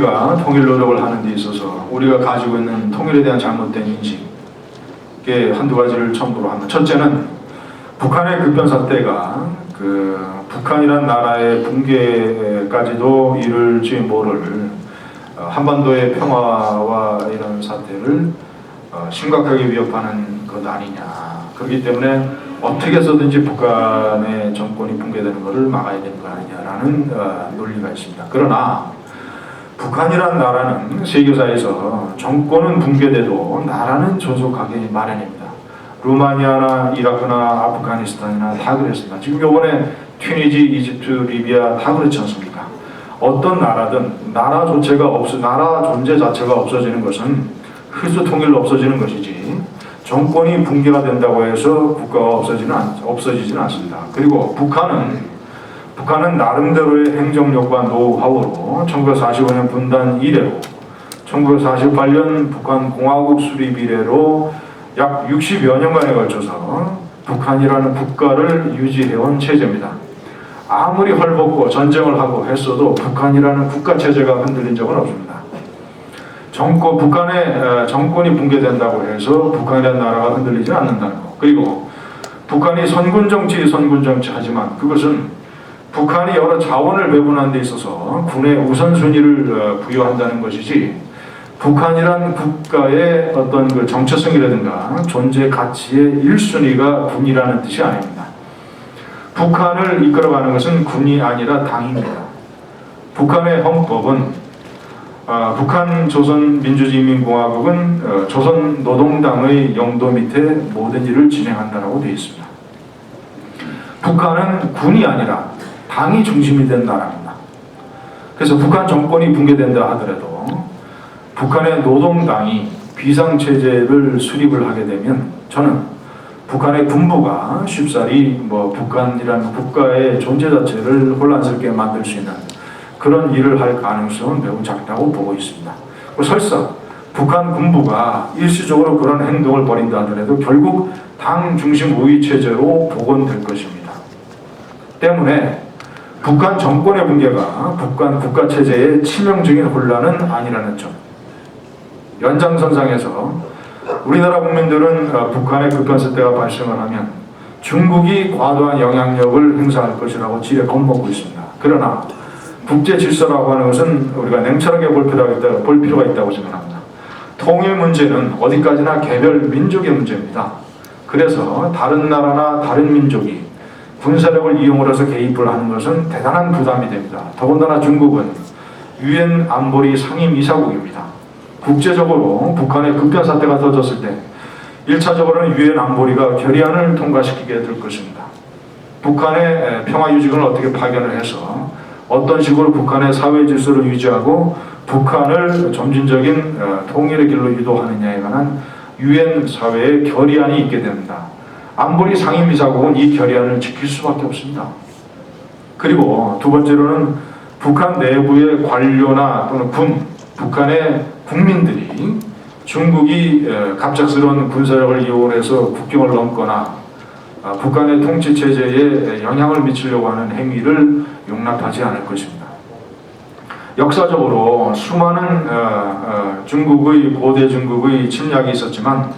우리가 통일 노력을 하는 데 있어서 우리가 가지고 있는 통일에 대한 잘못된 인식에 한두 가지를 첨부로 합니다. 첫째는 북한의 급변 사태가 북한이란 나라의 붕괴까지도 이를지 모를 한반도의 평화와 이런 사태를 심각하게 위협하는 것 아니냐. 그렇기 때문에 어떻게 해서든지 북한의 정권이 붕괴되는 것을 막아야 되는 거 아니냐라는 논리가 있습니다. 그러나 북한이란 나라는 세계사에서 정권은 붕괴돼도 나라는 존속하기 마련입니다. 루마니아나 이라크나 아프가니스탄이나 다 그랬습니다. 지금 요번에 튀니지, 이집트, 리비아 다 그렇지 않습니까? 어떤 나라든 나라 존재 자체가 없어지는 것은 흡수 통일로 없어지는 것이지 정권이 붕괴가 된다고 해서 국가가 없어지지는 않습니다. 그리고 북한은 나름대로의 행정력과 노하우로 1945년 분단 이래로 1948년 북한 공화국 수립 이래로 약 60여 년간에 걸쳐서 북한이라는 국가를 유지해온 체제입니다. 아무리 헐벗고 전쟁을 하고 했어도 북한이라는 국가 체제가 흔들린 적은 없습니다. 북한의 정권이 붕괴된다고 해서 북한이라는 나라가 흔들리지 않는다는 것. 그리고 북한이 선군정치 하지만 그것은 북한이 여러 자원을 배분하는 데 있어서 군의 우선순위를 부여한다는 것이지 북한이란 국가의 어떤 그 정체성이라든가 존재 가치의 1순위가 군이라는 뜻이 아닙니다. 북한을 이끌어가는 것은 군이 아니라 당입니다. 북한의 헌법은 북한 조선민주주의인민공화국은 조선노동당의 영도 밑에 모든 일을 진행한다고 되어 있습니다. 북한은 군이 아니라 당이 중심이 된 나라입니다. 그래서 북한 정권이 붕괴된다 하더라도 북한의 노동당이 비상체제를 수립을 하게 되면 저는 북한의 군부가 쉽사리 북한이라는 국가의 존재 자체를 혼란스럽게 만들 수 있는 그런 일을 할 가능성은 매우 작다고 보고 있습니다. 설사 북한 군부가 일시적으로 그런 행동을 벌인다 하더라도 결국 당 중심 우위 체제로 복원될 것입니다. 때문에 북한 정권의 붕괴가 북한 국가 체제의 치명적인 혼란은 아니라는 점. 연장선상에서 우리나라 국민들은 북한의 급변 사태가 발생을 하면 중국이 과도한 영향력을 행사할 것이라고 지레 겁먹고 있습니다. 그러나 국제 질서라고 하는 것은 우리가 냉철하게 볼 필요가 있다고 생각합니다. 통일 문제는 어디까지나 개별 민족의 문제입니다. 그래서 다른 나라나 다른 민족이 군사력을 이용을 해서 개입을 하는 것은 대단한 부담이 됩니다. 더군다나 중국은 유엔 안보리 상임이사국입니다. 국제적으로 북한의 급변 사태가 터졌을 때 1차적으로는 유엔 안보리가 결의안을 통과시키게 될 것입니다. 북한의 평화 유지군을 어떻게 파견을 해서 어떤 식으로 북한의 사회 질서를 유지하고 북한을 점진적인 통일의 길로 유도하느냐에 관한 유엔 사회의 결의안이 있게 됩니다. 안보리 상임이사국은 이 결의안을 지킬 수밖에 없습니다. 그리고 두 번째로는 북한 내부의 관료나 또는 북한의 국민들이 중국이 갑작스러운 군사력을 이용해서 국경을 넘거나 북한의 통치체제에 영향을 미치려고 하는 행위를 용납하지 않을 것입니다. 역사적으로 수많은 고대 중국의 침략이 있었지만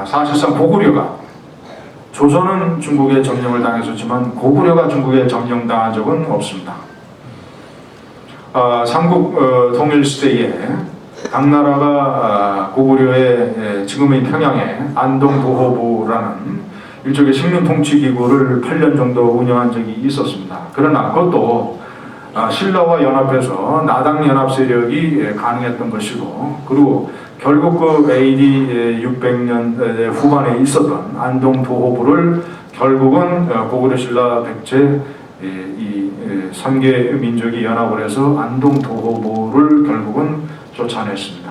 사실상 고구려가 조선은 중국의 점령을 당했었지만 고구려가 중국에 점령당한 적은 없습니다. 삼국 통일 시대에 각 나라가 고구려의 지금의 평양에 안동도호부라는 일종의 식민통치기구를 8년 정도 운영한 적이 있었습니다. 그러나 그것도 신라와 연합해서 나당 연합 세력이 가능했던 것이고, 그리고 결국 그 AD 600년 후반에 있었던 안동도호부를 결국은 고구려 신라 백제 이 3개 민족이 연합을 해서 안동도호부를 결국은 쫓아냈습니다.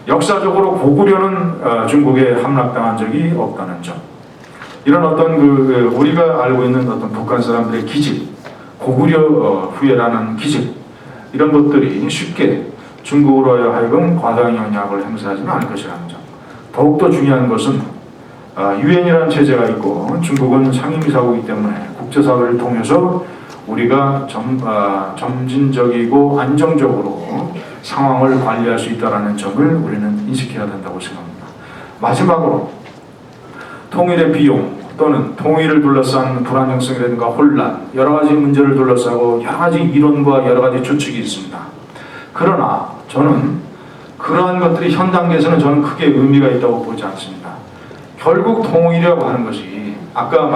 역사적으로 고구려는 중국에 함락당한 적이 없다는 점. 이런 어떤 우리가 알고 있는 어떤 북한 사람들의 기질, 고구려 후예라는 기질, 이런 것들이 쉽게 중국으로 하여금 과도한 영향을 행사하지는 않을 것이라는 점. 더욱더 중요한 것은 유엔이라는 체제가 있고 중국은 상임이사국이기 때문에 국제사회를 통해서 우리가 점진적이고 안정적으로 상황을 관리할 수 있다는 점을 우리는 인식해야 된다고 생각합니다. 마지막으로 통일의 비용 또는 통일을 둘러싼 불안정성이라든가 혼란, 여러 가지 문제를 둘러싸고 여러 가지 이론과 여러 가지 추측이 있습니다. 그러나 저는 그러한 것들이 현 단계에서는 저는 크게 의미가 있다고 보지 않습니다. 결국 통일이라고 하는 것이 아까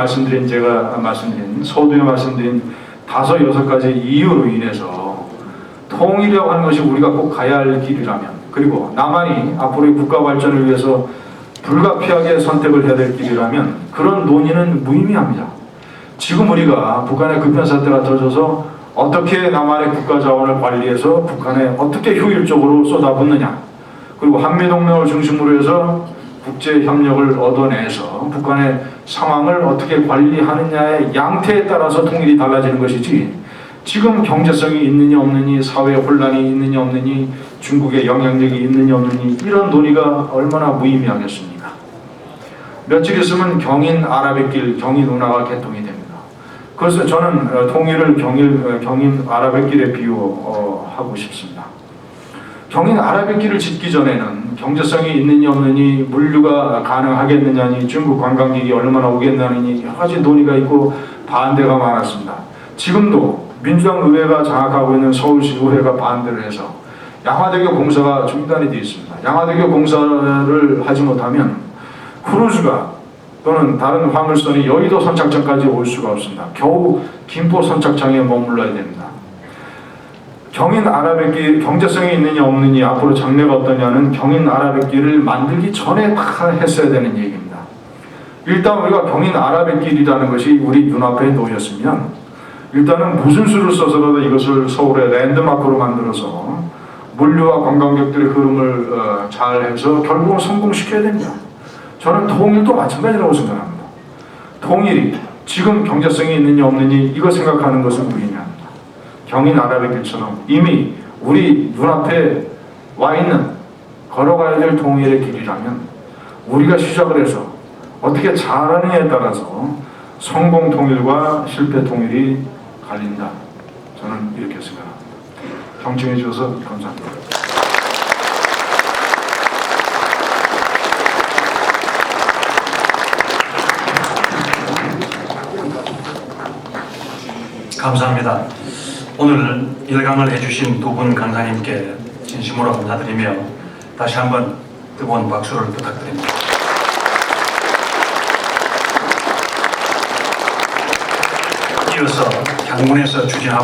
제가 말씀드린 서두에 말씀드린 5-6가지 이유로 인해서 통일이라고 하는 것이 우리가 꼭 가야 할 길이라면, 그리고 남한이 앞으로의 국가 발전을 위해서 불가피하게 선택을 해야 될 길이라면 그런 논의는 무의미합니다. 지금 우리가 북한의 급변 사태가 터져서 어떻게 남한의 국가 자원을 관리해서 북한에 어떻게 효율적으로 쏟아붓느냐, 그리고 한미동맹을 중심으로 해서 국제 협력을 얻어내서 북한의 상황을 어떻게 관리하느냐의 양태에 따라서 통일이 달라지는 것이지, 지금 경제성이 있느냐 없느니, 사회 혼란이 있느냐 없느니, 중국의 영향력이 있느냐 없느니, 이런 논의가 얼마나 무의미하겠습니까? 며칠 있으면 경인 아랍의 길, 경인 운하가 개통이 됩니다. 그래서 저는 통일을 경인 아랍의 길에 비유하고 싶습니다. 경인 아랍의 길을 짓기 전에는 경제성이 있느냐 없느니, 물류가 가능하겠느냐니, 중국 관광객이 얼마나 오겠느냐니 여러 가지 논의가 있고 반대가 많았습니다. 지금도 민주당 의회가 장악하고 있는 서울시 의회가 반대를 해서 양화대교 공사가 중단이 되어 있습니다. 양화대교 공사를 하지 못하면 크루즈가 또는 다른 화물선이 여의도 선착장까지 올 수가 없습니다. 겨우 김포 선착장에 머물러야 됩니다. 경인 아랍의 길 경제성이 있느냐 없느냐, 앞으로 장래가 어떠냐는 경인 아랍의 길을 만들기 전에 다 했어야 되는 얘기입니다. 일단 우리가 경인 아랍의 길이라는 것이 우리 눈앞에 놓였으면 일단은 무슨 수를 써서라도 이것을 서울의 랜드마크로 만들어서 물류와 관광객들의 흐름을 잘 해서 결국은 성공시켜야 됩니다. 저는 통일도 마찬가지라고 생각합니다. 통일이 지금 경제성이 있느냐 없느니 이거 생각하는 것은 무의미합니다. 경인 아랍의 길처럼 이미 우리 눈앞에 와 있는 걸어가야 될 통일의 길이라면 우리가 시작을 해서 어떻게 잘하느냐에 따라서 성공 통일과 실패 통일이 갈린다. 저는 이렇게 생각합니다. 경청해 주셔서 감사합니다. 감사합니다. 오늘 1강을 해주신 두 분 강사님께 진심으로 감사드리며 다시 한번 뜨거운 박수를 부탁드립니다. 이어서 향문에서 추진하고